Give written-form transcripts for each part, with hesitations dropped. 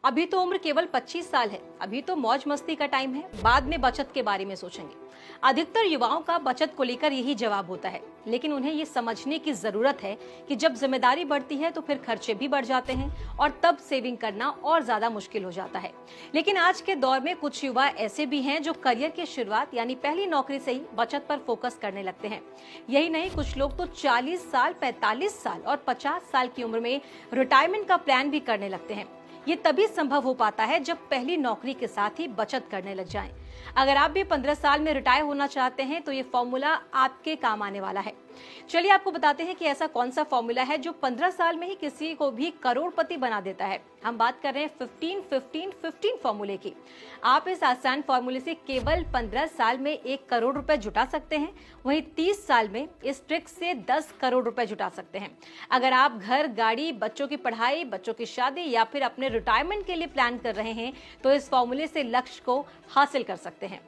अभी तो उम्र केवल 25 साल है, अभी तो मौज मस्ती का टाइम है, बाद में बचत के बारे में सोचेंगे। अधिकतर युवाओं का बचत को लेकर यही जवाब होता है, लेकिन उन्हें ये समझने की जरूरत है कि जब जिम्मेदारी बढ़ती है तो फिर खर्चे भी बढ़ जाते हैं और तब सेविंग करना और ज्यादा मुश्किल हो जाता है। लेकिन आज के दौर में कुछ युवा ऐसे भी हैं जो करियर की शुरुआत यानी पहली नौकरी से ही बचत पर फोकस करने लगते हैं। यही नहीं, कुछ लोग तो 40 साल, 45 साल और 50 साल की उम्र में रिटायरमेंट का प्लान भी करने लगते हैं। ये तभी संभव हो पाता है जब पहली नौकरी के साथ ही बचत करने लग जाएं। अगर आप भी 15 साल में रिटायर होना चाहते हैं तो ये फॉर्मूला आपके काम आने वाला है। चलिए आपको बताते हैं कि ऐसा कौन सा फॉर्मूला है जो 15 साल में ही किसी को भी करोड़पति बना देता है। हम बात कर रहे हैं 15-15-15 फॉर्मूले की। आप इस आसान फॉर्मूले से केवल 15 साल में 1 करोड़ रुपए जुटा सकते हैं, वहीं 30 साल में इस ट्रिक से 10 करोड़ रुपए जुटा सकते हैं। अगर आप घर, गाड़ी, बच्चों की पढ़ाई, बच्चों की शादी या फिर अपने रिटायरमेंट के लिए प्लान कर रहे हैं तो इस फॉर्मूले से लक्ष्य को हासिल कर सकते हैं।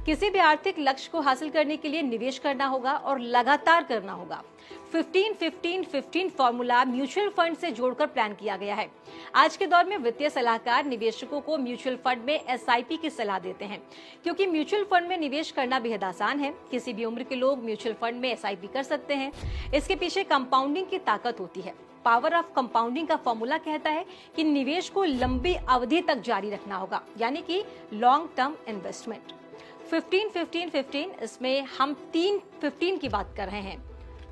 किसी भी आर्थिक लक्ष्य को हासिल करने के लिए निवेश करना होगा और लगातार करना होगा। 15-15-15 फॉर्मूला म्यूचुअल फंड से जोड़कर प्लान किया गया है। आज के दौर में वित्तीय सलाहकार निवेशकों को म्यूचुअल फंड में एसआईपी की सलाह देते हैं, क्योंकि म्यूचुअल फंड में निवेश करना बेहद आसान है। किसी भी उम्र के लोग म्यूचुअल फंड में एसआईपी कर सकते हैं। इसके पीछे कंपाउंडिंग की ताकत होती है। पावर ऑफ कंपाउंडिंग का फॉर्मूला कहता है कि निवेश को लंबी अवधि तक जारी रखना होगा, यानी कि लॉन्ग टर्म इन्वेस्टमेंट। 15-15-15 इसमें हम 3 15 की बात कर रहे हैं।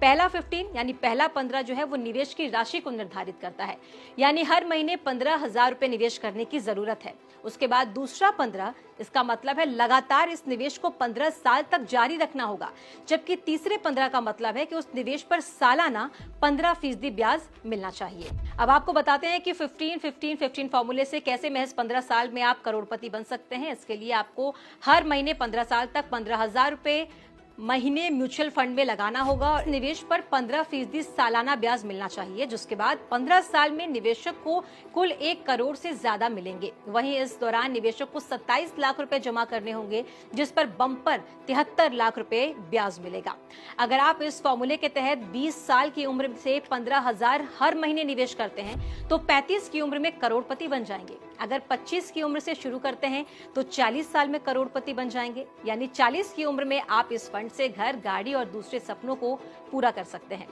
पहला 15 यानी पहला 15 जो है वो निवेश की राशि को निर्धारित करता है, यानी हर महीने 15,000 रुपए निवेश करने की जरूरत है। उसके बाद दूसरा 15, इसका मतलब है लगातार इस निवेश को 15 साल तक जारी रखना होगा, जबकि तीसरे 15 का मतलब है कि उस निवेश पर सालाना 15% ब्याज मिलना चाहिए। अब आपको बताते हैं कि 15-15-15 फॉर्मूले से कैसे महज 15 साल में आप करोड़पति बन सकते हैं। इसके लिए आपको हर महीने 15 साल तक 15,000 रुपए महीने म्यूचुअल फंड में लगाना होगा और निवेश पर 15% सालाना ब्याज मिलना चाहिए, जिसके बाद 15 साल में निवेशक को कुल 1 करोड़ से ज्यादा मिलेंगे। वहीं इस दौरान निवेशक को 27 लाख रुपए जमा करने होंगे, जिस पर बम्पर 73 लाख रुपए ब्याज मिलेगा। अगर आप इस फॉर्मूले के तहत 20 साल की उम्र से 15,000 हर महीने निवेश करते हैं तो 35 की उम्र में करोड़पति बन जाएंगे। अगर 25 की उम्र से शुरू करते हैं तो 40 साल में करोड़पति बन जाएंगे, यानी 40 की उम्र में आप इस फंड से घर, गाड़ी और दूसरे सपनों को पूरा कर सकते हैं।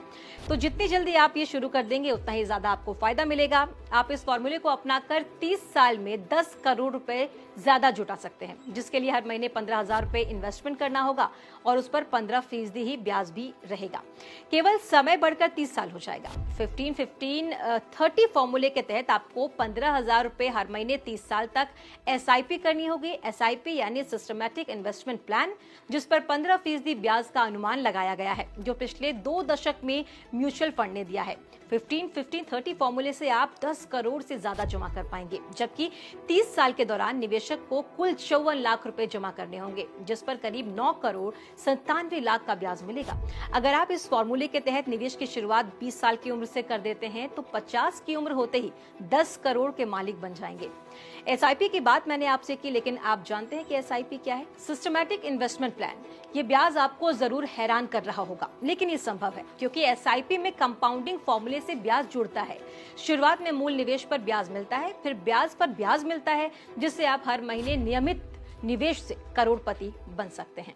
तो जितनी जल्दी आप ये शुरू कर देंगे उतना ही ज्यादा आपको फायदा मिलेगा। आप इस फॉर्मूले को अपनाकर 30 साल में 10 करोड़ रुपए ज्यादा जुटा सकते हैं, जिसके लिए हर महीने 15,000 रुपए इन्वेस्टमेंट करना होगा और उस पर 15% ही ब्याज भी रहेगा। केवल समय बढ़कर 30 साल हो जाएगा। 15-15-30 फॉर्मूले के तहत आपको 15,000 रुपए हर महीने 30 साल तक एसआईपी करनी होगी। एसआईपी यानी सिस्टमैटिक इन्वेस्टमेंट प्लान, जिस पर 15% ब्याज का अनुमान लगाया गया है, जो पिछले 2 दशक में म्यूचुअल फंड ने दिया है। 15-15-30 फॉर्मूले से आप 10 करोड़ से ज्यादा जमा कर पाएंगे, जबकि 30 साल के दौरान निवेशक को कुल 54 लाख रुपए जमा करने होंगे, जिस पर करीब 9 करोड़ 97 लाख का ब्याज मिलेगा। अगर आप इस फॉर्मूले के तहत निवेश की शुरुआत 20 साल की उम्र से कर देते हैं तो 50 की उम्र होते ही 10 करोड़ के मालिक बन जाएंगे। एसआईपी की बात मैंने आपसे की, लेकिन आप जानते हैं कि एसआईपी क्या है? Systematic investment plan. ये ब्याज आपको जरूर हैरान कर रहा होगा, लेकिन ये संभव है क्योंकि एसआईपी में कंपाउंडिंग फॉर्मूले से ब्याज जुड़ता है। शुरुआत में मूल निवेश पर ब्याज मिलता है, फिर ब्याज पर ब्याज मिलता है, जिससे आप हर महीने नियमित निवेश से करोड़पति बन सकते हैं।